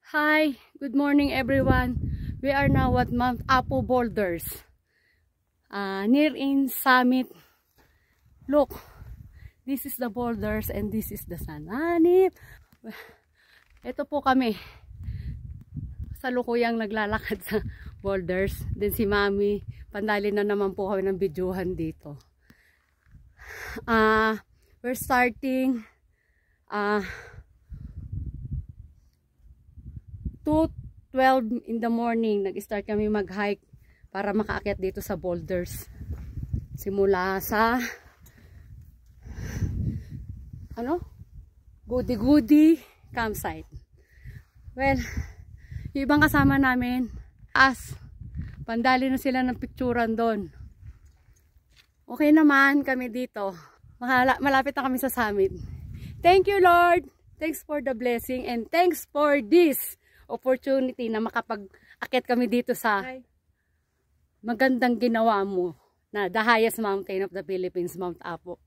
Hi, good morning everyone. We are now at Mount Apo Boulders, near in Summit. Look, this is the boulders and this is the Sananip. Ito po kami, salukuyang naglalakad sa boulders. Then si Mami, pandali na naman po kami ng videohan dito. We're starting 2:12 in the morning. Nag-start kami mag-hike para makaakyat dito sa boulders. Simula sa Goody-Goody campsite. Well, yung ibang kasama namin, pandali na sila ng picturean doon. Okay naman kami dito. Malapit na kami sa summit. Thank you, Lord. Thanks for the blessing and thanks for this opportunity na makapag-akit kami dito sa magandang ginawa mo na the highest mountain of the Philippines, Mount Apo.